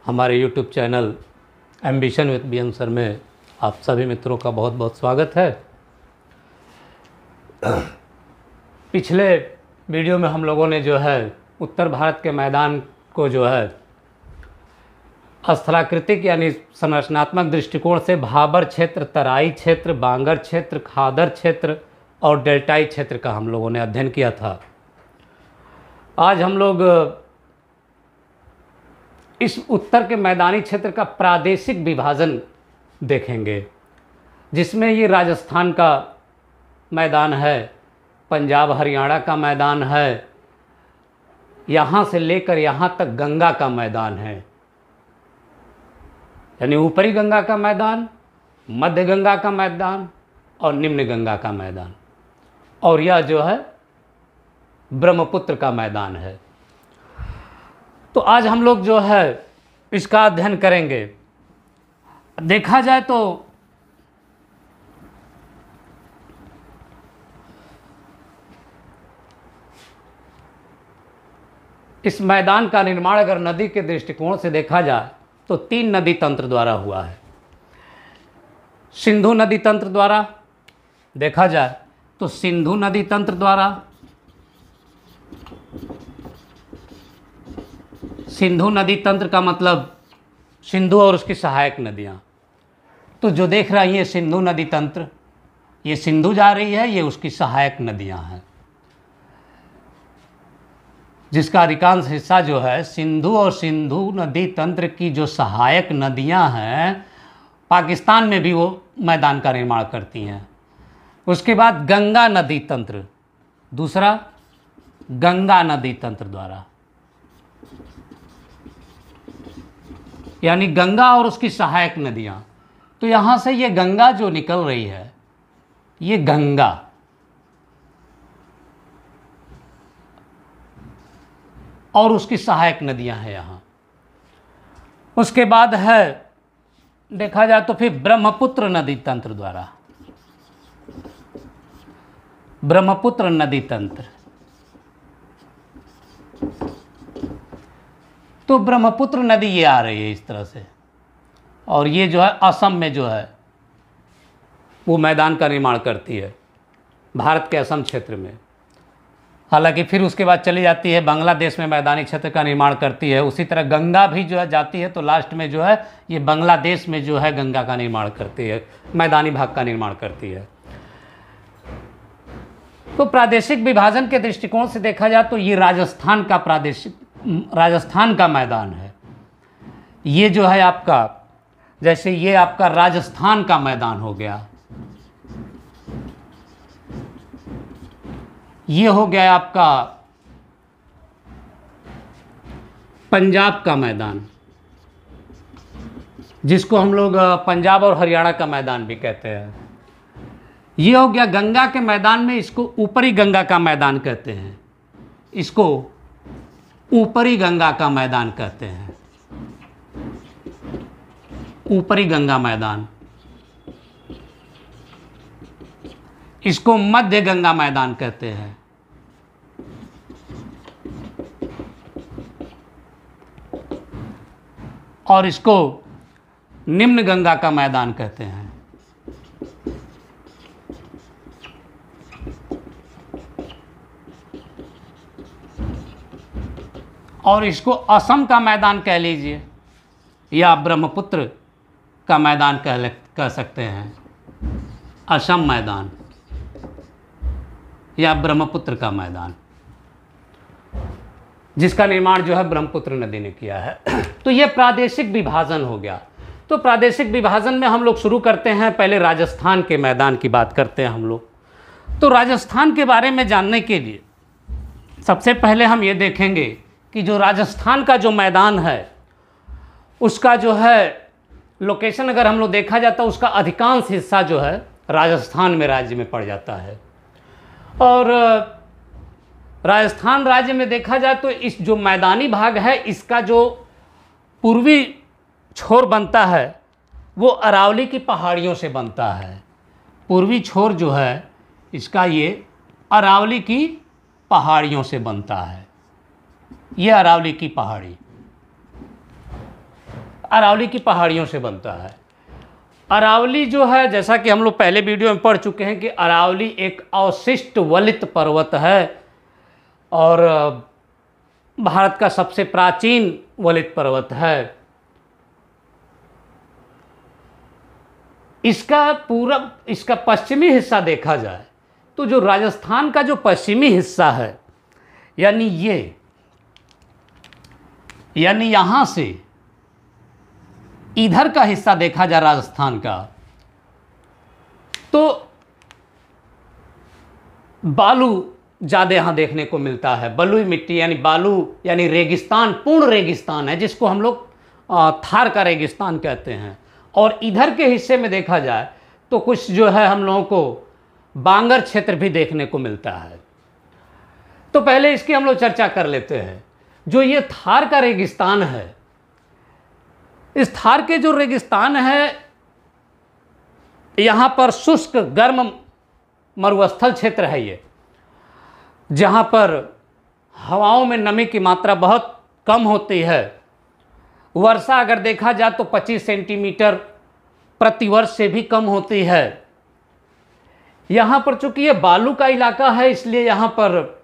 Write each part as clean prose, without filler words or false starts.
हमारे YouTube channel ambition with BM sir में आप सभी मित्रों का बहुत बहुत स्वागत है। पिछले वीडियो में हम लोगों ने जो है उत्तर भारत के मैदान को जो है स्थलाकृतिक यानी संरचनात्मक दृष्टिकोण से भाबर क्षेत्र, तराई क्षेत्र, बांगर क्षेत्र, खादर क्षेत्र और डेल्टाई क्षेत्र का हम लोगों ने अध्ययन किया था। आज हम लोग इस उत्तर के मैदानी क्षेत्र का प्रादेशिक विभाजन देखेंगे, जिसमें ये राजस्थान का मैदान है, पंजाब हरियाणा का मैदान है, यहाँ से लेकर यहाँ तक गंगा का मैदान है, यानी ऊपरी गंगा का मैदान, मध्य गंगा का मैदान और निम्न गंगा का मैदान, और यह जो है ब्रह्मपुत्र का मैदान है। तो आज हम लोग जो है इसका अध्ययन करेंगे। देखा जाए तो इस मैदान का निर्माण अगर नदी के दृष्टिकोण से देखा जाए तो 3 नदी तंत्र द्वारा हुआ है। सिंधु नदी तंत्र द्वारा देखा जाए तो सिंधु नदी तंत्र द्वारा, सिंधु नदी तंत्र का मतलब सिंधु और उसकी सहायक नदियाँ। तो जो देख रही है सिंधु नदी तंत्र, ये सिंधु जा रही है, ये उसकी सहायक नदियाँ हैं, जिसका अधिकांश हिस्सा जो है सिंधु और सिंधु नदी तंत्र की जो सहायक नदियाँ हैं पाकिस्तान में भी वो मैदान का निर्माण करती हैं। उसके बाद गंगा नदी तंत्र, दूसरा गंगा नदी तंत्र द्वारा, यानी गंगा और उसकी सहायक नदियाँ। तो यहाँ से ये गंगा जो निकल रही है, ये गंगा और उसकी सहायक नदियाँ हैं यहाँ। उसके बाद है देखा जाए तो फिर ब्रह्मपुत्र नदी तंत्र द्वारा, ब्रह्मपुत्र नदी तंत्र। तो ब्रह्मपुत्र नदी ये आ रही है इस तरह से, और ये जो है असम में जो है वो मैदान का निर्माण करती है, भारत के असम क्षेत्र में। हालांकि फिर उसके बाद चली जाती है बांग्लादेश में मैदानी क्षेत्र का निर्माण करती है। उसी तरह गंगा भी जो है जाती है तो लास्ट में जो है ये बांग्लादेश में जो है गंगा का निर्माण करती है, मैदानी भाग का निर्माण करती है। तो प्रादेशिक विभाजन के दृष्टिकोण से देखा जाए तो ये राजस्थान का मैदान है। ये जो है आपका, जैसे ये आपका राजस्थान का मैदान हो गया, ये हो गया आपका पंजाब का मैदान, जिसको हम लोग पंजाब और हरियाणा का मैदान भी कहते हैं। ये हो गया गंगा के मैदान में, इसको ऊपरी गंगा का मैदान कहते हैं, इसको ऊपरी गंगा का मैदान कहते हैं, ऊपरी गंगा मैदान। इसको मध्य गंगा मैदान कहते हैं, और इसको निम्न गंगा का मैदान कहते हैं। और इसको असम का मैदान कह लीजिए, या ब्रह्मपुत्र का मैदान कह सकते हैं, असम मैदान या ब्रह्मपुत्र का मैदान, जिसका निर्माण जो है ब्रह्मपुत्र नदी ने किया है। तो ये प्रादेशिक विभाजन हो गया। तो प्रादेशिक विभाजन में हम लोग शुरू करते हैं, पहले राजस्थान के मैदान की बात करते हैं हम लोग। तो राजस्थान के बारे में जानने के लिए सबसे पहले हम ये देखेंगे कि जो राजस्थान का जो मैदान है उसका जो है लोकेशन अगर हम लोग देखा जाता है, उसका अधिकांश हिस्सा जो है राजस्थान में राज्य में पड़ जाता है। और राजस्थान राज्य में देखा जाए तो इस जो मैदानी भाग है, इसका जो पूर्वी छोर बनता है वो अरावली की पहाड़ियों से बनता है। पूर्वी छोर जो है इसका ये अरावली की पहाड़ियों से बनता है, ये अरावली की पहाड़ी। अरावली की पहाड़ियों से बनता है। अरावली जो है, जैसा कि हम लोग पहले वीडियो में पढ़ चुके हैं कि अरावली एक अवशिष्ट वलित पर्वत है और भारत का सबसे प्राचीन वलित पर्वत है। इसका पश्चिमी हिस्सा देखा जाए तो जो राजस्थान का जो पश्चिमी हिस्सा है, यानी यहाँ से इधर का हिस्सा देखा जाए राजस्थान का, तो बालू ज़्यादा यहाँ देखने को मिलता है। बलुई मिट्टी यानी बालू यानी रेगिस्तान, पूर्ण रेगिस्तान है, जिसको हम लोग थार का रेगिस्तान कहते हैं। और इधर के हिस्से में देखा जाए तो कुछ जो है हम लोगों को बांगर क्षेत्र भी देखने को मिलता है। तो पहले इसकी हम लोग चर्चा कर लेते हैं। जो ये थार का रेगिस्तान है, इस थार के जो रेगिस्तान है, यहाँ पर शुष्क गर्म मरुस्थल क्षेत्र है ये, जहाँ पर हवाओं में नमी की मात्रा बहुत कम होती है। वर्षा अगर देखा जाए तो 25 सेंटीमीटर प्रतिवर्ष से भी कम होती है। यहाँ पर चूंकि ये बालू का इलाका है, इसलिए यहाँ पर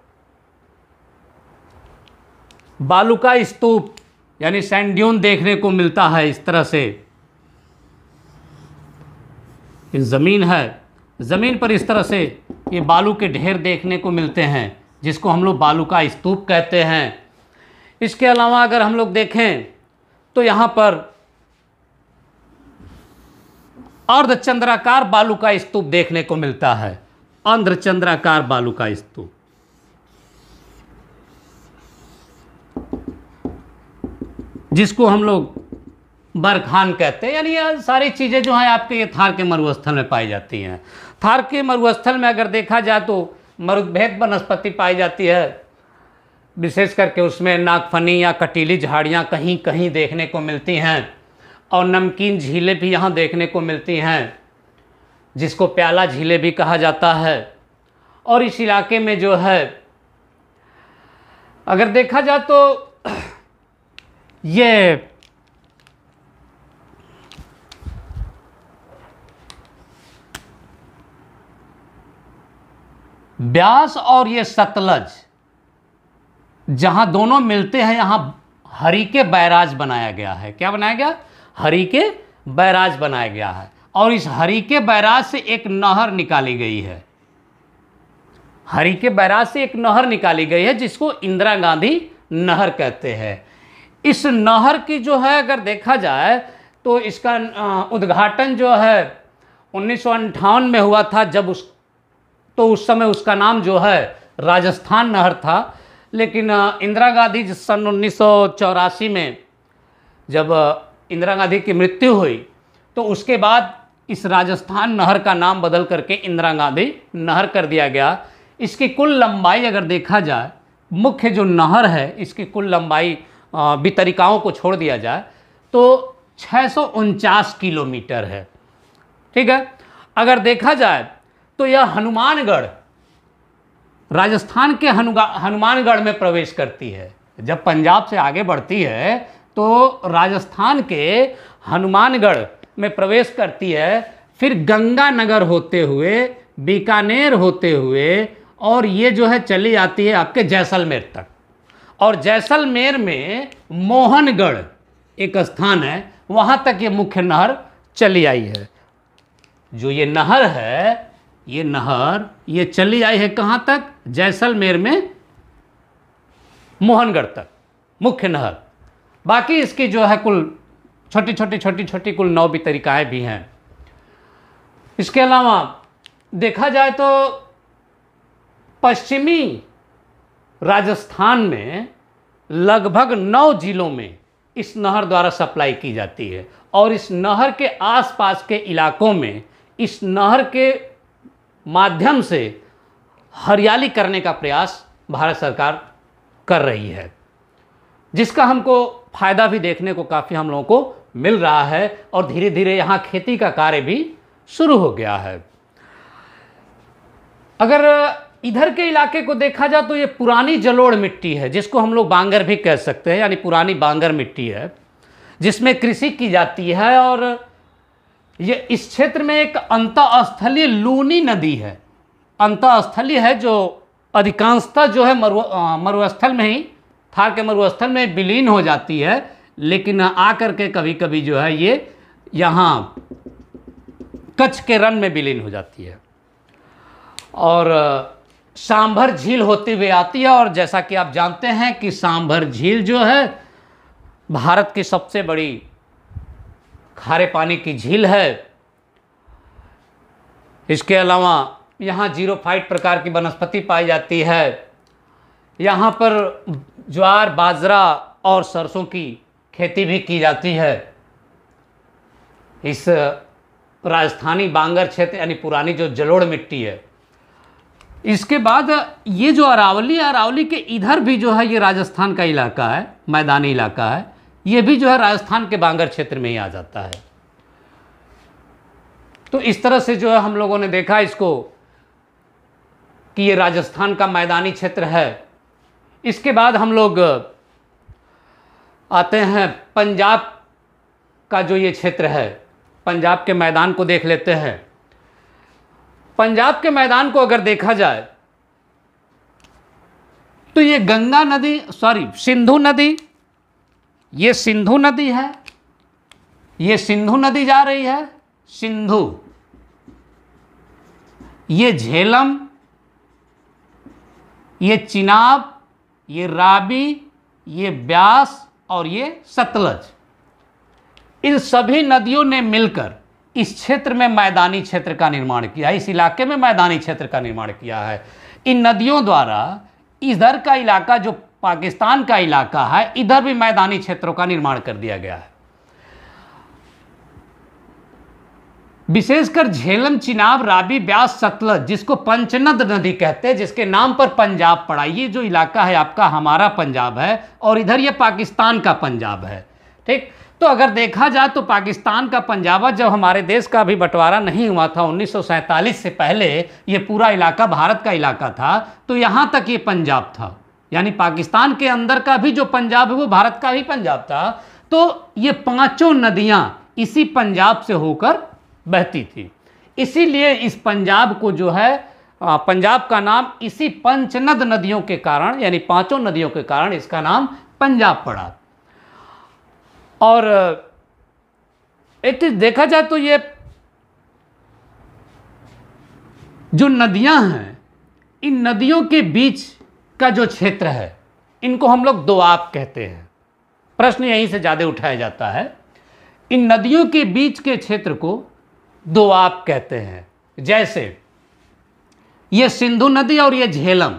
बालू का स्तूप यानी सैंड ड्यून देखने को मिलता है। इस तरह से ज़मीन है, ज़मीन पर इस तरह से ये बालू के ढेर देखने को मिलते हैं, जिसको हम लोग बालू का स्तूप कहते हैं। इसके अलावा अगर हम लोग देखें तो यहाँ पर अर्धचंद्राकार बालू का स्तूप देखने को मिलता है। अर्धचंद्राकार बालू का स्तूप, जिसको हम लोग बरखान कहते हैं। यानी ये सारी चीज़ें जो हैं आपके ये थार के मरुस्थल में पाई जाती हैं। थार के मरुस्थल में अगर देखा जाए तो मरुद्भेद वनस्पति पाई जाती है, विशेष करके उसमें नागफनी या कटीली झाड़ियाँ कहीं कहीं देखने को मिलती हैं, और नमकीन झीलें भी यहाँ देखने को मिलती हैं, जिसको प्याला झीलें भी कहा जाता है। और इस इलाके में जो है अगर देखा जाए तो ये ब्यास और ये सतलज जहां दोनों मिलते हैं, यहां हरिके बैराज बनाया गया है। क्या बनाया गया? हरिके बैराज बनाया गया है। और इस हरिके बैराज से एक नहर निकाली गई है। हरिके बैराज से एक नहर निकाली गई है, जिसको इंदिरा गांधी नहर कहते हैं। इस नहर की जो है अगर देखा जाए तो इसका उद्घाटन जो है 1958 में हुआ था, जब उस समय उसका नाम जो है राजस्थान नहर था। लेकिन इंदिरा गांधी सन 1984 में जब इंदिरा गांधी की मृत्यु हुई, तो उसके बाद इस राजस्थान नहर का नाम बदल करके इंदिरा गांधी नहर कर दिया गया। इसकी कुल लंबाई अगर देखा जाए, मुख्य जो नहर है इसकी कुल लंबाई वितरिकाओं को छोड़ दिया जाए तो 649 किलोमीटर है। ठीक है। अगर देखा जाए तो यह हनुमानगढ़, राजस्थान के हनुमानगढ़ में प्रवेश करती है। जब पंजाब से आगे बढ़ती है तो राजस्थान के हनुमानगढ़ में प्रवेश करती है, फिर गंगानगर होते हुए, बीकानेर होते हुए, और ये जो है चली आती है आपके जैसलमेर तक। और जैसलमेर में मोहनगढ़ एक स्थान है, वहाँ तक ये मुख्य नहर चली आई है। जो ये नहर है, ये नहर ये चली आई है कहाँ तक? जैसलमेर में मोहनगढ़ तक मुख्य नहर। बाकी इसकी जो है कुल छोटी छोटी कुल 9 वितरिकाएँ भी हैं। इसके अलावा देखा जाए तो पश्चिमी राजस्थान में लगभग 9 जिलों में इस नहर द्वारा सप्लाई की जाती है। और इस नहर के आसपास के इलाकों में इस नहर के माध्यम से हरियाली करने का प्रयास भारत सरकार कर रही है, जिसका हमको फ़ायदा भी देखने को काफ़ी हम लोगों को मिल रहा है। और धीरे धीरे यहाँ खेती का कार्य भी शुरू हो गया है। अगर इधर के इलाके को देखा जाए तो ये पुरानी जलोढ़ मिट्टी है, जिसको हम लोग बांगर भी कह सकते हैं, यानी पुरानी बांगर मिट्टी है। जिसमें कृषि की जाती है। और ये इस क्षेत्र में एक अंतःस्थलीय लूनी नदी है, अंतःस्थलीय है, जो अधिकांशतः जो है मरुस्थल में ही, थार के मरुस्थल में विलीन हो जाती है, लेकिन आकर के कभी कभी जो है ये यहाँ कच्छ के रण में विलीन हो जाती है और सांभर झील होते हुए आती है। और जैसा कि आप जानते हैं कि सांभर झील जो है भारत की सबसे बड़ी खारे पानी की झील है। इसके अलावा यहाँ जीरोफाइट प्रकार की वनस्पति पाई जाती है। यहाँ पर ज्वार, बाजरा और सरसों की खेती भी की जाती है। इस राजस्थानी बांगर क्षेत्र यानी पुरानी जो जलोढ़ मिट्टी है। इसके बाद ये जो अरावली, अरावली के इधर भी जो है ये राजस्थान का इलाका है, मैदानी इलाका है, ये भी जो है राजस्थान के बांगर क्षेत्र में ही आ जाता है। तो इस तरह से जो है हम लोगों ने देखा इसको कि ये राजस्थान का मैदानी क्षेत्र है। इसके बाद हम लोग आते हैं पंजाब का जो ये क्षेत्र है, पंजाब के मैदान को देख लेते हैं। पंजाब के मैदान को अगर देखा जाए तो ये गंगा नदी, सिंधु नदी, ये सिंधु नदी है, ये सिंधु नदी जा रही है, सिंधु, ये झेलम, ये चिनाब, ये रावी, ये ब्यास और ये सतलज, इन सभी नदियों ने मिलकर इस क्षेत्र में मैदानी क्षेत्र का निर्माण किया है, इस इलाके में मैदानी क्षेत्र का निर्माण किया है। इन नदियों द्वारा इधर का इलाका जो पाकिस्तान का इलाका है, इधर भी मैदानी क्षेत्रों का निर्माण कर दिया गया है। विशेषकर झेलम, चिनाब, रावी, ब्यास, सतलज, जिसको पंचनद नदी कहते हैं, जिसके नाम पर पंजाब पड़ा, ये जो इलाका है आपका हमारा पंजाब है और इधर ये पाकिस्तान का पंजाब है। ठीक, तो अगर देखा जाए तो पाकिस्तान का पंजाब, जब हमारे देश का भी बंटवारा नहीं हुआ था 1947 से पहले, ये पूरा इलाका भारत का इलाका था, तो यहाँ तक ये पंजाब था, यानी पाकिस्तान के अंदर का भी जो पंजाब है वो भारत का ही पंजाब था। तो ये पांचों नदियाँ इसी पंजाब से होकर बहती थी, इसीलिए इस पंजाब को जो है पंजाब का नाम इसी पंचनद नदियों के कारण, यानी पांचों नदियों के कारण इसका नाम पंजाब पड़ा। और एक चीज देखा जाए तो ये जो नदियां हैं, इन नदियों के बीच का जो क्षेत्र है, इनको हम लोग दोआब कहते हैं। प्रश्न यहीं से ज़्यादा उठाया जाता है। इन नदियों के बीच के क्षेत्र को दोआब कहते हैं। जैसे ये सिंधु नदी और ये झेलम,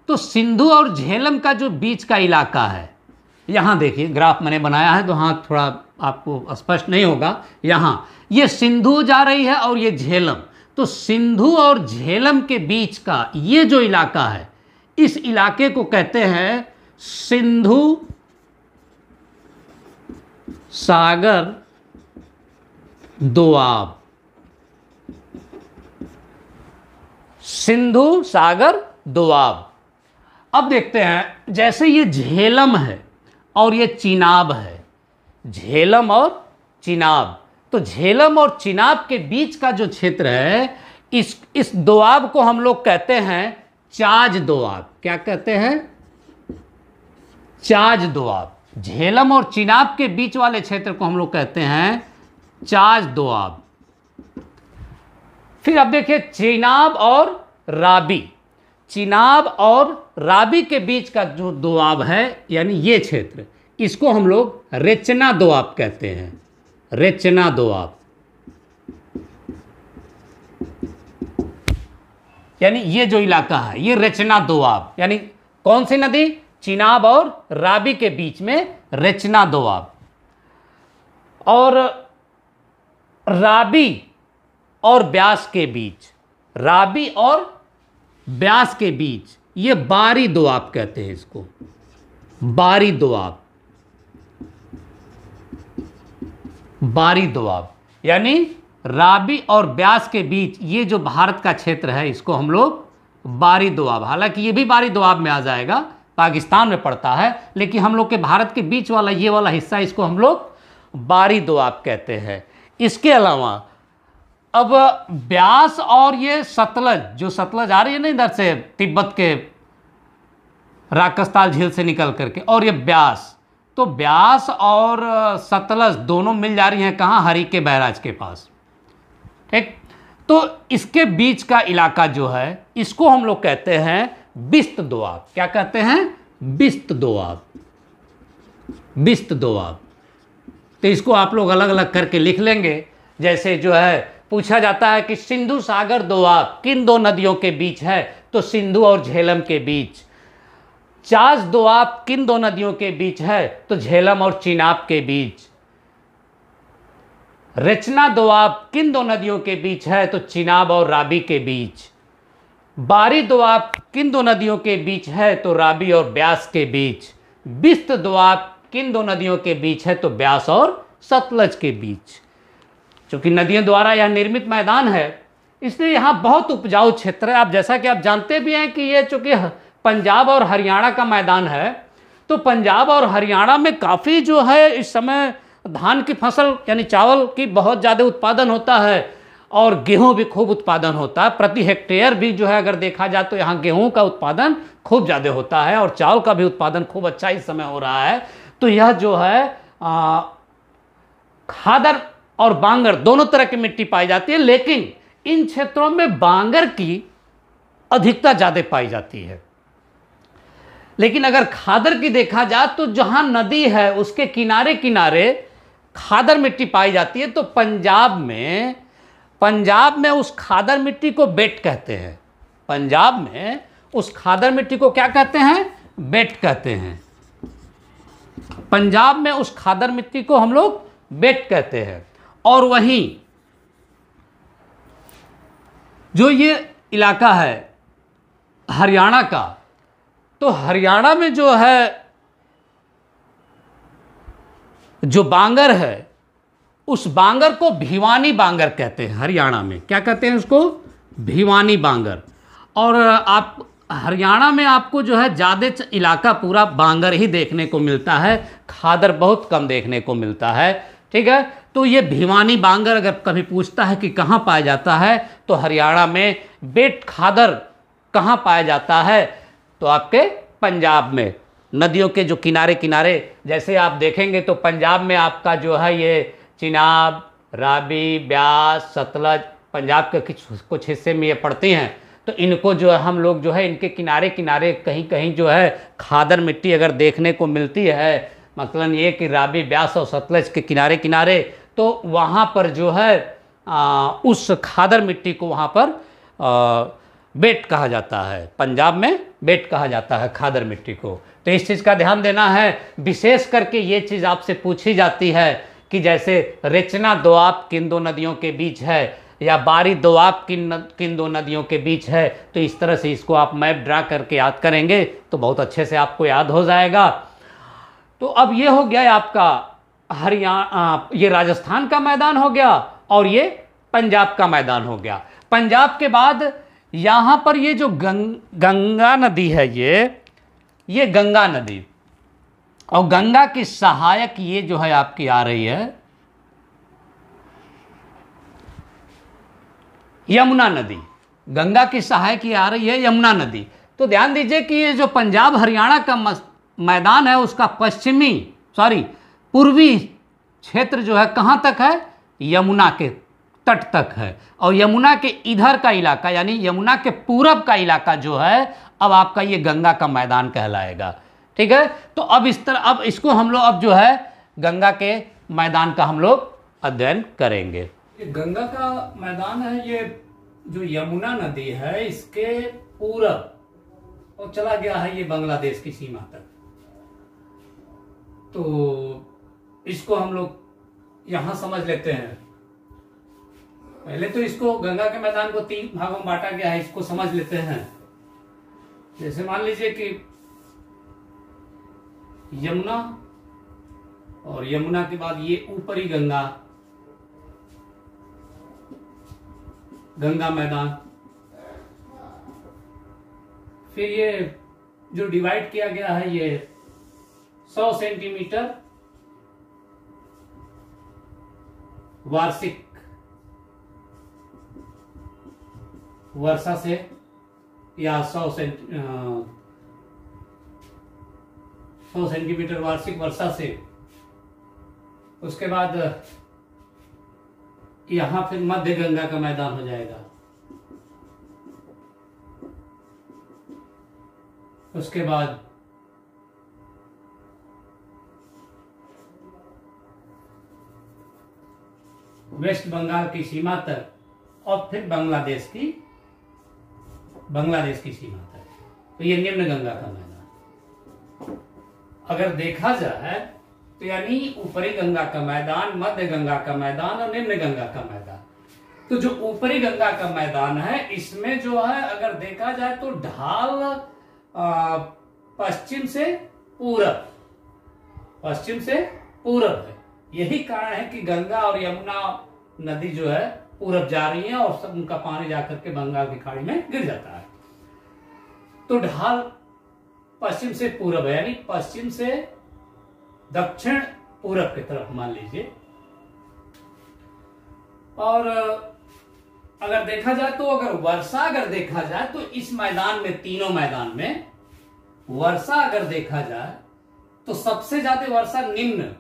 तो सिंधु और झेलम का जो बीच का इलाका है, यहाँ देखिए ग्राफ मैंने बनाया है तो हाँ थोड़ा आपको स्पष्ट नहीं होगा। यहाँ ये सिंधु जा रही है और ये झेलम, तो सिंधु और झेलम के बीच का ये जो इलाका है, इस इलाके को कहते हैं सिंधु सागर दोआब। सिंधु सागर दोआब। अब देखते हैं, जैसे ये झेलम है और ये चिनाब है, झेलम और चिनाब, तो झेलम और चिनाब के बीच का जो क्षेत्र है, इस दोआब को हम लोग कहते हैं चाज दोआब। क्या कहते हैं? चाज दोआब। झेलम और चिनाब के बीच वाले क्षेत्र को हम लोग कहते हैं चाज दोआब। फिर अब देखिए चिनाब और रावी, चिनाब और रावी के बीच का जो दोआब है, यानी ये क्षेत्र, इसको हम लोग रेचना दोआब कहते हैं। रेचना दोआब, यानी ये जो इलाका है ये रेचना दोआब, यानी कौन सी नदी? चिनाब और रावी के बीच में रेचना दोआब। और रावी और ब्यास के बीच, रावी और ब्यास के बीच ये बारी दोआब कहते हैं इसको, बारी दोआब। बारी दोआब यानी रावी और ब्यास के बीच ये जो भारत का क्षेत्र है, इसको हम लोग बारी दोआब, हालांकि ये भी बारी दोआब में आ जाएगा, पाकिस्तान में पड़ता है, लेकिन हम लोग के भारत के बीच वाला ये वाला हिस्सा, इसको हम लोग बारी दोआब कहते हैं। इसके अलावा अब ब्यास और ये सतलज, जो सतलज आ रही है ना इधर से तिब्बत के राकसताल झील से निकल करके, और ये ब्यास, तो ब्यास और सतलज दोनों मिल जा रही हैं कहाँ, हरि के बैराज के पास। ठीक, तो इसके बीच का इलाका जो है इसको हम लोग कहते हैं बिस्त दोआब। क्या कहते हैं? बिस्त दोआब, बिस्त दोआब। तो इसको आप लोग अलग अलग करके लिख लेंगे। जैसे जो है पूछा जाता है कि सिंधु सागर दोआब किन दो नदियों के बीच है, तो सिंधु और झेलम के बीच। चास दोआब किन दो नदियों के बीच है, तो झेलम और चिनाब के बीच। रचना दोआब किन दो नदियों के बीच है, तो चिनाब और राबी के बीच। बारी दोआब किन दो नदियों के बीच है, तो राबी और ब्यास के बीच। बिस्त दोआब किन दो नदियों के बीच है, तो ब्यास और सतलज के बीच। चूंकि नदियों द्वारा यह निर्मित मैदान है, इसलिए यहाँ बहुत उपजाऊ क्षेत्र है। आप जैसा कि आप जानते भी हैं कि ये चूंकि पंजाब और हरियाणा का मैदान है, तो पंजाब और हरियाणा में काफ़ी जो है इस समय धान की फसल यानी चावल की बहुत ज़्यादा उत्पादन होता है, और गेहूं भी खूब उत्पादन होता है। प्रति हेक्टेयर भी जो है अगर देखा जाए तो यहाँ गेहूं का उत्पादन खूब ज़्यादा होता है, और चावल का भी उत्पादन खूब अच्छा इस समय हो रहा है। तो यह जो है खादर और बांगर दोनों तरह की मिट्टी पाई जाती है, लेकिन इन क्षेत्रों में बांगर की अधिकता ज़्यादा पाई जाती है। लेकिन अगर खादर की देखा जाए तो जहां नदी है उसके किनारे किनारे खादर मिट्टी पाई जाती है। तो पंजाब में उस खादर मिट्टी को बेट कहते हैं। पंजाब में उस खादर मिट्टी को क्या कहते हैं? बेट कहते हैं। पंजाब में उस खादर मिट्टी को हम लोग बेट कहते हैं। और वहीं जो ये इलाका है हरियाणा का, तो हरियाणा में जो है जो बांगर है, उस बांगर को भिवानी बांगर कहते हैं। हरियाणा में क्या कहते हैं उसको? भिवानी बांगर। और आप हरियाणा में आपको जो है ज़्यादा इलाका पूरा बांगर ही देखने को मिलता है, खादर बहुत कम देखने को मिलता है। ठीक है, तो ये भिवानी बांगर अगर कभी पूछता है कि कहाँ पाया जाता है, तो हरियाणा में। बेट खादर कहाँ पाया जाता है, तो आपके पंजाब में, नदियों के जो किनारे किनारे। जैसे आप देखेंगे तो पंजाब में आपका जो है ये चिनाब, राबी, ब्यास, सतलज पंजाब के कुछ हिस्से में ये पड़ती हैं। तो इनको जो है हम लोग जो है इनके किनारे किनारे कहीं कहीं जो है खादर मिट्टी अगर देखने को मिलती है, मतलब ये कि राबी, ब्यास और सतलज के किनारे किनारे, तो वहाँ पर जो है उस खादर मिट्टी को वहाँ पर बेट कहा जाता है। पंजाब में बेट कहा जाता है खादर मिट्टी को। तो इस चीज़ का ध्यान देना है। विशेष करके ये चीज़ आपसे पूछी जाती है कि जैसे रचना दोआब किन दो नदियों के बीच है, या बारी दोआब किन दो नदियों के बीच है। तो इस तरह से इसको आप मैप ड्रा करके याद करेंगे तो बहुत अच्छे से आपको याद हो जाएगा। तो अब ये हो गया आपका हरियाणा, ये राजस्थान का मैदान हो गया, और ये पंजाब का मैदान हो गया। पंजाब के बाद यहाँ पर ये जो गंगा नदी है, ये गंगा नदी, और गंगा की सहायक ये जो है आपकी आ रही है यमुना नदी। गंगा की सहायक ये आ रही है यमुना नदी। तो ध्यान दीजिए कि ये जो पंजाब हरियाणा का मैदान है उसका पूर्वी क्षेत्र जो है कहाँ तक है? यमुना के तट तक है। और यमुना के इधर का इलाका यानी यमुना के पूरब का इलाका जो है अब आपका ये गंगा का मैदान कहलाएगा। ठीक है, तो अब इस तरह अब इसको हम लोग अब जो है गंगा के मैदान का हम लोग अध्ययन करेंगे। ये गंगा का मैदान है, ये जो यमुना नदी है इसके पूरब और चला गया है ये बांग्लादेश की सीमा तक। तो इसको हम लोग यहां समझ लेते हैं। पहले तो इसको गंगा के मैदान को 3 भागों में बांटा गया है, इसको समझ लेते हैं। जैसे मान लीजिए कि यमुना, और यमुना के बाद ये ऊपरी गंगा मैदान, फिर ये जो डिवाइड किया गया है ये 100 सेंटीमीटर वार्षिक वर्षा से या 100 सेंटीमीटर वार्षिक वर्षा से, उसके बाद यहां फिर मध्य गंगा का मैदान हो जाएगा, उसके बाद वेस्ट बंगाल की सीमा तक और फिर बांग्लादेश की सीमा तक। तो ये निम्न गंगा का मैदान। अगर देखा जाए तो यानी ऊपरी गंगा का मैदान, मध्य गंगा का मैदान और निम्न गंगा का मैदान। तो जो ऊपरी गंगा का मैदान है इसमें जो है अगर देखा जाए तो ढाल पश्चिम से पूरब है। यही कारण है कि गंगा और यमुना नदी जो है पूरब जा रही है और सब उनका पानी जाकर के बंगाल की खाड़ी में गिर जाता है। तो ढाल पश्चिम से पूरब है, यानी पश्चिम से दक्षिण पूरब की तरफ मान लीजिए। और अगर देखा जाए तो अगर देखा जाए तो इस मैदान में, तीनों मैदान में वर्षा अगर देखा जाए तो सबसे ज्यादा वर्षा निम्न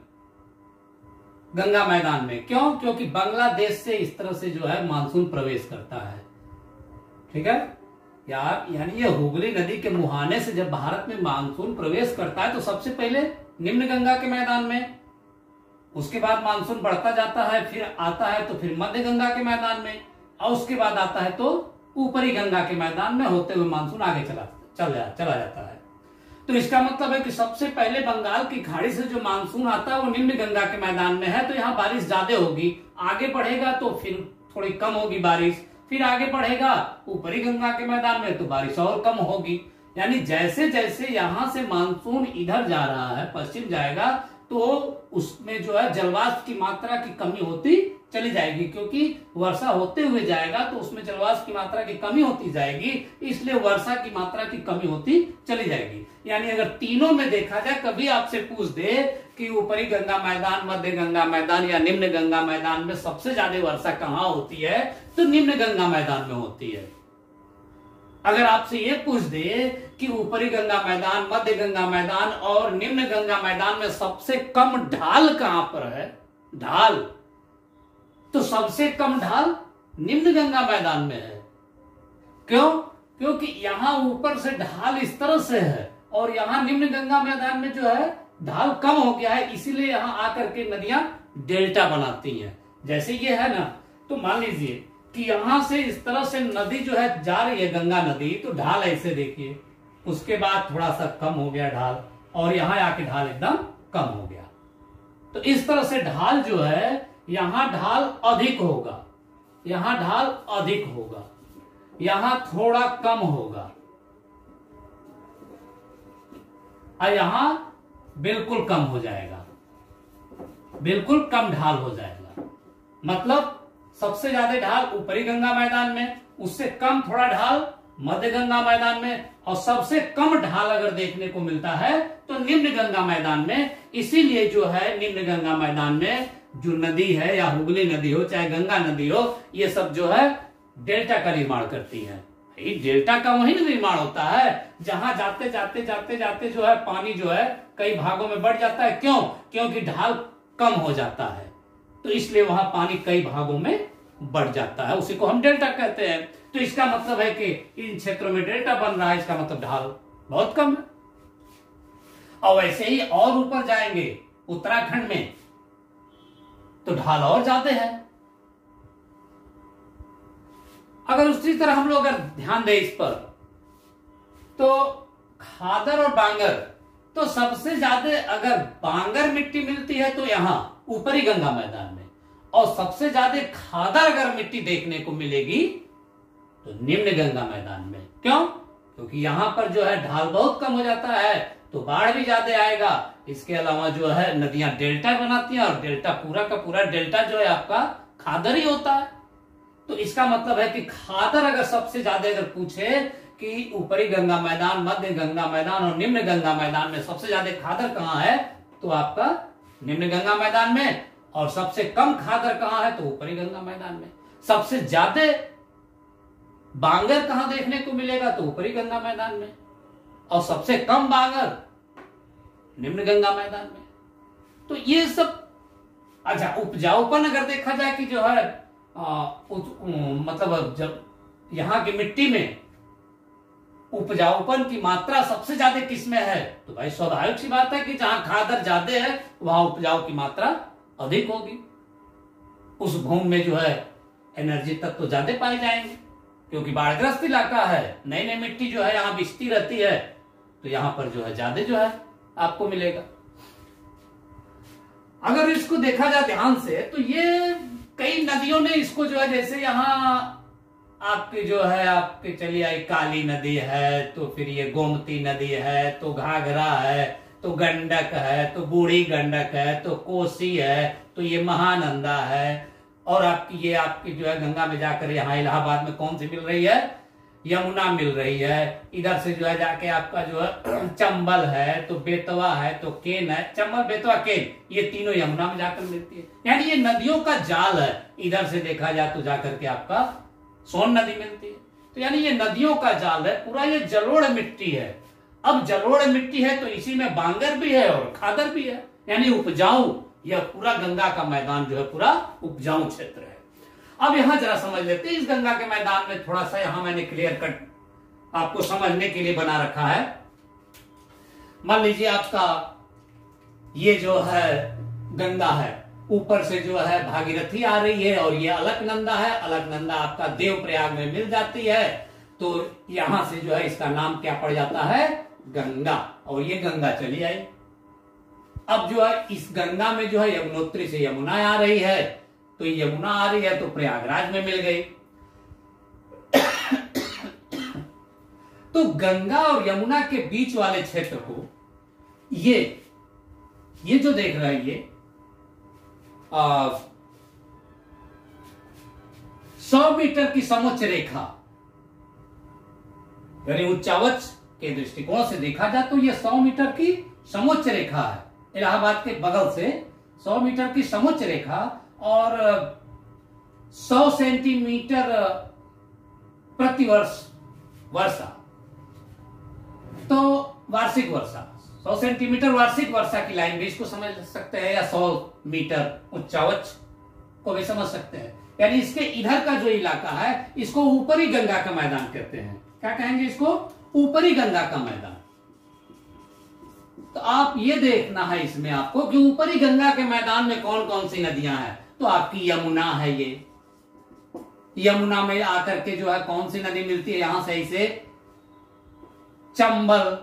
गंगा मैदान में। क्यों? क्योंकि बांग्लादेश से इस तरह से जो है मानसून प्रवेश करता है। ठीक है यार, यानी ये हुगली नदी के मुहाने से जब भारत में मानसून प्रवेश करता है तो सबसे पहले निम्न गंगा के मैदान में, उसके बाद मानसून बढ़ता जाता है, फिर आता है तो फिर मध्य गंगा के मैदान में, और उसके बाद आता है तो ऊपरी गंगा के मैदान में होते हुए मानसून आगे चला जाता है। तो इसका मतलब है कि सबसे पहले बंगाल की खाड़ी से जो मानसून आता है वो निम्न गंगा के मैदान में है, तो यहाँ बारिश ज्यादा होगी। आगे बढ़ेगा तो फिर थोड़ी कम होगी बारिश, फिर आगे बढ़ेगा ऊपरी गंगा के मैदान में तो बारिश और कम होगी। यानी जैसे जैसे यहां से मानसून इधर जा रहा है, पश्चिम जाएगा, तो उसमें जो है जलवाष्प की मात्रा की कमी होती चली जाएगी, क्योंकि वर्षा होते हुए जाएगा तो उसमें जलवाष्प की मात्रा की कमी होती जाएगी, इसलिए वर्षा की मात्रा की कमी होती चली जाएगी। यानी अगर तीनों में देखा जाए, कभी आपसे पूछ दे कि ऊपरी गंगा मैदान, मध्य गंगा मैदान या निम्न गंगा मैदान में सबसे ज्यादा वर्षा कहाँ होती है, तो निम्न गंगा मैदान में होती है। अगर आपसे ये पूछ दे कि ऊपरी गंगा मैदान, मध्य गंगा मैदान और निम्न गंगा मैदान में सबसे कम ढाल कहां पर है, ढाल, तो सबसे कम ढाल निम्न गंगा मैदान में है। क्यों? क्योंकि यहां ऊपर से ढाल इस तरह से है और यहां निम्न गंगा मैदान में जो है ढाल कम हो गया है, इसीलिए यहां आकर के नदियां डेल्टा बनाती हैं। जैसे ये है ना, तो मान लीजिए कि यहां से इस तरह से नदी जो है जा रही है, गंगा नदी, तो ढाल ऐसे देखिए, उसके बाद थोड़ा सा कम हो गया ढाल और यहां आके ढाल एकदम कम हो गया। तो इस तरह से ढाल जो है, यहां ढाल अधिक होगा, यहां ढाल अधिक होगा, यहां थोड़ा कम होगा और यहां बिल्कुल कम हो जाएगा, बिल्कुल कम ढाल हो जाएगा। मतलब सबसे ज्यादा ढाल ऊपरी गंगा मैदान में, उससे कम थोड़ा ढाल मध्य गंगा मैदान में, और सबसे कम ढाल अगर देखने को मिलता है तो निम्न गंगा मैदान में। इसीलिए जो है निम्न गंगा मैदान में जो नदी है, या हुगली नदी हो चाहे गंगा नदी हो, ये सब जो है डेल्टा का निर्माण करती है। डेल्टा का वही निर्माण होता है जहां जाते जाते जाते जाते जो है पानी जो है कई भागों में बढ़ जाता है। क्यों? क्योंकि ढाल कम हो जाता है, तो इसलिए वहां पानी कई भागों में बढ़ जाता है, उसी को हम डेल्टा कहते हैं। तो इसका मतलब है कि इन क्षेत्रों में डेल्टा बन रहा है, इसका मतलब ढाल बहुत कम है। और वैसे ही और ऊपर जाएंगे उत्तराखंड में तो ढाल और ज्यादा है। अगर उसी तरह हम लोग अगर ध्यान दें इस पर, तो खादर और बांगर, तो सबसे ज्यादा अगर बांगर मिट्टी मिलती है तो यहां ऊपरी गंगा मैदान में, और सबसे ज्यादा खादर अगर मिट्टी देखने को मिलेगी तो निम्न गंगा मैदान में। क्यों? क्योंकि यहां पर जो है ढाल बहुत कम हो जाता है तो बाढ़ भी ज्यादा आएगा। इसके अलावा जो है नदियां डेल्टा बनाती हैं, और डेल्टा पूरा का पूरा डेल्टा जो है आपका खादर ही होता है। तो इसका मतलब है कि खादर अगर सबसे ज्यादा अगर पूछे कि ऊपरी गंगा मैदान, मध्य गंगा मैदान और निम्न गंगा मैदान में सबसे ज्यादा खादर कहां है, तो आपका निम्न गंगा मैदान में, और सबसे कम खादर कहां है? तो ऊपरी गंगा मैदान में। सबसे ज्यादा बांगर कहां देखने को मिलेगा? तो ऊपरी गंगा मैदान में। और सबसे कम बांगर निम्न गंगा मैदान में। तो ये सब अच्छा, उपजाऊपन अगर देखा जाए कि जो है मतलब जब यहां की मिट्टी में उपजाऊपन की मात्रा सबसे ज्यादा किसमें है? तो भाई स्वाभाविक सी बात है कि जहां खादर ज्यादा है वहां उपजाऊ की मात्रा अधिक होगी। उस भूमि में जो है एनर्जी तत्व तो ज्यादा पाए जाएंगे, क्योंकि बाढ़ग्रस्त इलाका है, नई नई मिट्टी जो है यहां बिछती रहती है, तो यहां पर जो है ज्यादा जो है आपको मिलेगा। अगर इसको देखा जाए ध्यान से तो ये कई नदियों ने इसको जो है, जैसे यहां आपके जो है आपके चलिए आई काली नदी है, तो फिर ये गोमती नदी है, तो घाघरा है, तो गंडक है, तो बूढ़ी गंडक है, तो कोसी है, तो ये महानंदा है, और आपकी ये आपकी जो है गंगा में जाकर यहाँ इलाहाबाद में कौन सी मिल रही है? यमुना मिल रही है। इधर से जो है जाके आपका जो है चंबल है, तो बेतवा है, तो केन है। चंबल, बेतवा, केन, ये तीनों यमुना में जाकर मिलती है। यानी ये नदियों का जाल है। इधर से देखा जाए तो जाकर के आपका सोन नदी मिलती है। तो यानी ये नदियों का जाल है पूरा। ये जलोढ़ मिट्टी है। अब जलोढ़ मिट्टी है तो इसी में बांगर भी है और खादर भी है, यानी उपजाऊ। यह पूरा गंगा का मैदान जो है पूरा उपजाऊ क्षेत्र है। अब यहां जरा समझ लेते हैं इस गंगा के मैदान में थोड़ा सा, यहां मैंने क्लियर कट आपको समझने के लिए बना रखा है। मान लीजिए आपका ये जो है गंगा है, ऊपर से जो है भागीरथी आ रही है, और ये अलकनंदा है। अलकनंदा आपका देवप्रयाग में मिल जाती है, तो यहां से जो है इसका नाम क्या पड़ जाता है? गंगा। और ये गंगा चली आई। अब जो है इस गंगा में जो है यमुनोत्री से यमुना आ रही है, तो यमुना आ रही है तो प्रयागराज में मिल गई। तो गंगा और यमुना के बीच वाले क्षेत्र को ये जो देख रहा है ये 100 मीटर की समोच्च रेखा, यानी उच्चावच के दृष्टिकोण से देखा जाए तो ये 100 मीटर की समोच्च रेखा है। इलाहाबाद के बगल से 100 मीटर की समोच्च रेखा, और 100 सेंटीमीटर प्रतिवर्ष वर्षा, तो वार्षिक वर्षा 100 सेंटीमीटर वार्षिक वर्षा की लाइन भी इसको समझ सकते हैं, या 100 मीटर उच्चावच को भी समझ सकते हैं। यानी इसके इधर का जो इलाका है इसको ऊपरी गंगा का मैदान कहते हैं। क्या कहेंगे इसको? ऊपरी गंगा का मैदान। तो आप ये देखना है इसमें आपको कि ऊपरी गंगा के मैदान में कौन कौन सी नदियां हैं। तो आपकी यमुना है, ये यमुना में आकर के जो है कौन सी नदी मिलती है? यहां से इसे चंबल,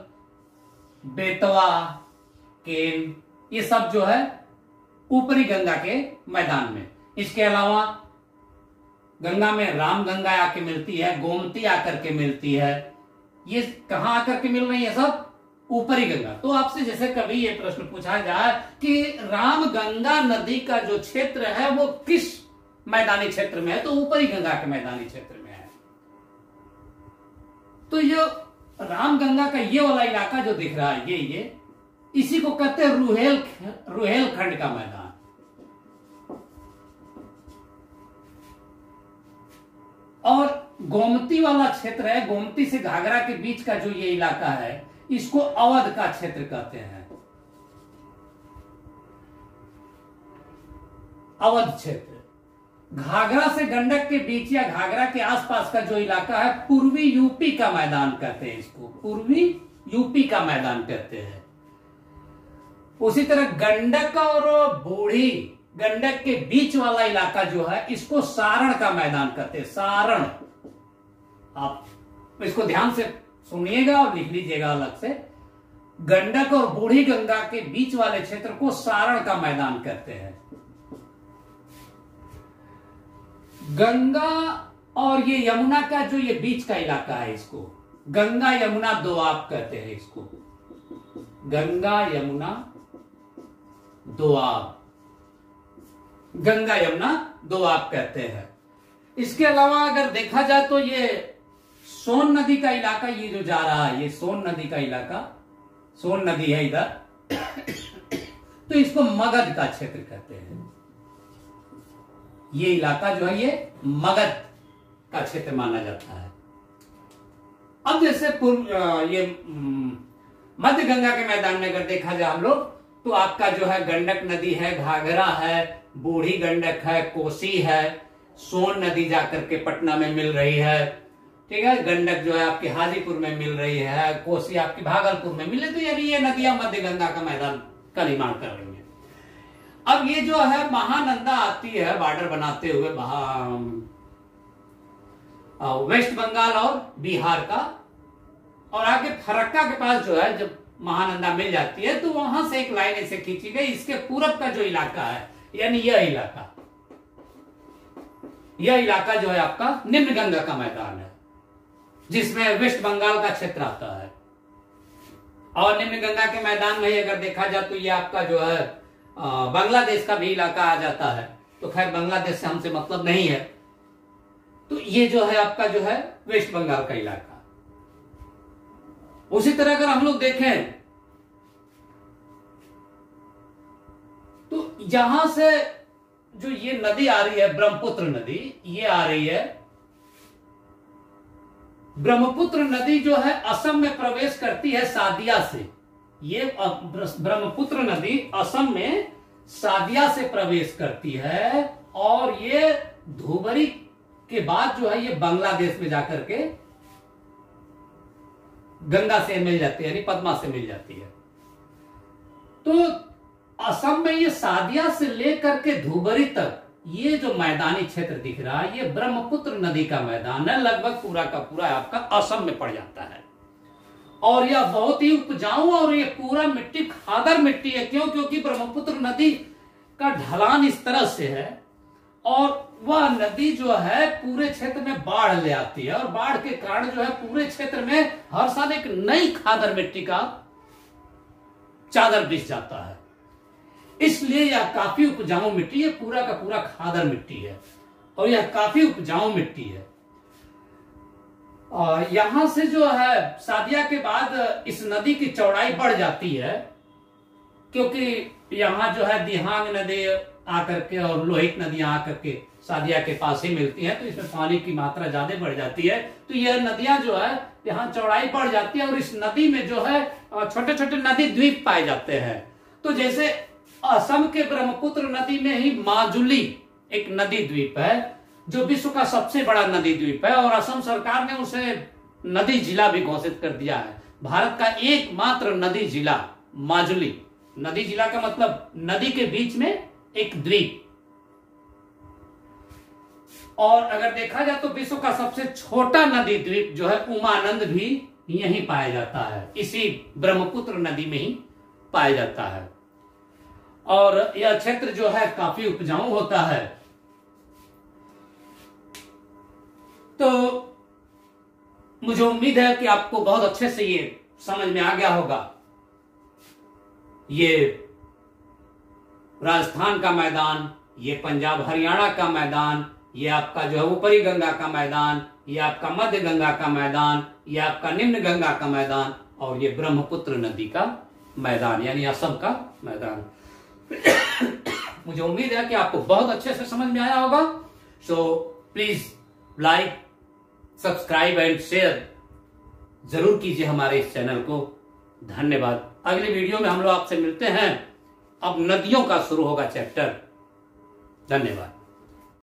बेतवा, केन, ये सब जो है ऊपरी गंगा के मैदान में। इसके अलावा गंगा में राम गंगा आके मिलती है, गोमती आकर के मिलती है। ये कहां आकर के मिल रही है? सब ऊपरी गंगा। तो आपसे जैसे कभी ये प्रश्न पूछा जाए कि राम गंगा नदी का जो क्षेत्र है वो किस मैदानी क्षेत्र में है, तो ऊपरी गंगा के मैदानी क्षेत्र में है। तो ये राम गंगा का ये वाला इलाका जो दिख रहा है ये इसी को कहते हैं रुहेलखंड का मैदान। और गोमती वाला क्षेत्र है, गोमती से घाघरा के बीच का जो ये इलाका है इसको अवध का क्षेत्र कहते हैं। अवध क्षेत्र घाघरा से गंडक के बीच या घाघरा के आसपास का जो इलाका है पूर्वी यूपी का मैदान कहते हैं। इसको पूर्वी यूपी का मैदान कहते हैं। उसी तरह गंडक और बूढ़ी गंडक के बीच वाला इलाका जो है इसको सारण का मैदान कहते हैं। सारण, आप इसको ध्यान से सुनिएगा और लिख लीजिएगा अलग से। गंडक और बूढ़ी गंगा के बीच वाले क्षेत्र को सारण का मैदान कहते हैं। गंगा और ये यमुना का जो ये बीच का इलाका है इसको गंगा यमुना दोआब कहते हैं। इसको गंगा यमुना दोआब, गंगा यमुना दोआब कहते हैं। इसके अलावा अगर देखा जाए तो ये सोन नदी का इलाका, ये जो जा रहा है ये सोन नदी का इलाका, सोन नदी है इधर तो इसको मगध का क्षेत्र कहते हैं। ये इलाका जो है ये मगध का क्षेत्र माना जाता है। अब जैसे ये मध्य गंगा के मैदान में अगर देखा जाए हम लोग, तो आपका जो है गंडक नदी है, घाघरा है, बूढ़ी गंडक है, कोसी है, सोन नदी जाकर के पटना में मिल रही है, ठीक है, गंडक जो है आपके हाजीपुर में मिल रही है, कोसी आपकी भागलपुर में मिले, तो यानी ये नदियां मध्य गंगा का मैदान का निर्माण कर रही है। अब ये जो है महानंदा आती है बॉर्डर बनाते हुए वेस्ट बंगाल और बिहार का, और आगे फरक्का के पास जो है जब महानंदा मिल जाती है तो वहां से एक लाइन ऐसे खींची गई, इसके पूरब का जो इलाका है यानी यह इलाका जो है आपका निम्न गंगा का मैदान है, जिसमें वेस्ट बंगाल का क्षेत्र आता है। और निम्न गंगा के मैदान में अगर देखा जाए तो ये आपका जो है बांग्लादेश का भी इलाका आ जाता है, तो खैर बांग्लादेश से हमसे मतलब नहीं है। तो ये जो है आपका जो है वेस्ट बंगाल का इलाका। उसी तरह अगर हम लोग देखें तो यहां से जो ये नदी आ रही है ब्रह्मपुत्र नदी, ये आ रही है, ब्रह्मपुत्र नदी जो है असम में प्रवेश करती है सादिया से। ये ब्रह्मपुत्र नदी असम में सादिया से प्रवेश करती है, और ये धुबरी के बाद जो है ये बांग्लादेश में जाकर के गंगा से मिल जाती है, यानी पद्मा से मिल जाती है। तो असम में ये सादिया से लेकर के धुबरी तक ये जो मैदानी क्षेत्र दिख रहा है, ये ब्रह्मपुत्र नदी का मैदान है, लगभग पूरा का पूरा आपका असम में पड़ जाता है। और यह बहुत ही उपजाऊ और ये पूरा मिट्टी खादर मिट्टी है। क्यों? क्योंकि ब्रह्मपुत्र नदी का ढलान इस तरह से है, और वह नदी जो है पूरे क्षेत्र में बाढ़ ले आती है, और बाढ़ के कारण जो है पूरे क्षेत्र में हर साल एक नई खादर मिट्टी का चादर बिछ जाता है। इसलिए यह काफी उपजाऊ मिट्टी है, पूरा का पूरा खादर मिट्टी है, और यह काफी उपजाऊ मिट्टी है। और यहां से जो है सादिया के बाद इस नदी की चौड़ाई बढ़ जाती है, क्योंकि यहां जो है दिहांग नदी आकर के और लोहित नदियां आकर के सादिया के पास ही मिलती हैं, तो इसमें पानी की मात्रा ज्यादा बढ़ जाती है। तो यह नदियां जो है यहाँ चौड़ाई बढ़ जाती है, और इस नदी में जो है छोटे छोटे नदी द्वीप पाए जाते हैं। तो जैसे असम के ब्रह्मपुत्र नदी में ही माजुली एक नदी द्वीप है, जो विश्व का सबसे बड़ा नदी द्वीप है, और असम सरकार ने उसे नदी जिला भी घोषित कर दिया है। भारत का एकमात्र नदी जिला माजुली। नदी जिला का मतलब नदी के बीच में एक द्वीप। और अगर देखा जाए तो विश्व का सबसे छोटा नदी द्वीप जो है उमानंद भी यहीं पाया जाता है, इसी ब्रह्मपुत्र नदी में ही पाया जाता है। और यह क्षेत्र जो है काफी उपजाऊ होता है। तो मुझे उम्मीद है कि आपको बहुत अच्छे से ये समझ में आ गया होगा। ये राजस्थान का मैदान, ये पंजाब हरियाणा का मैदान, ये आपका जो है ऊपरी गंगा का मैदान, ये आपका मध्य गंगा का मैदान, ये आपका निम्न गंगा का मैदान, और ये ब्रह्मपुत्र नदी का मैदान यानी असम का मैदान। मुझे उम्मीद है कि आपको बहुत अच्छे से समझ में आया होगा। So please like, subscribe and share जरूर कीजिए हमारे इस चैनल को। धन्यवाद। अगले वीडियो में हम लोग आपसे मिलते हैं। अब नदियों का शुरू होगा चैप्टर। धन्यवाद।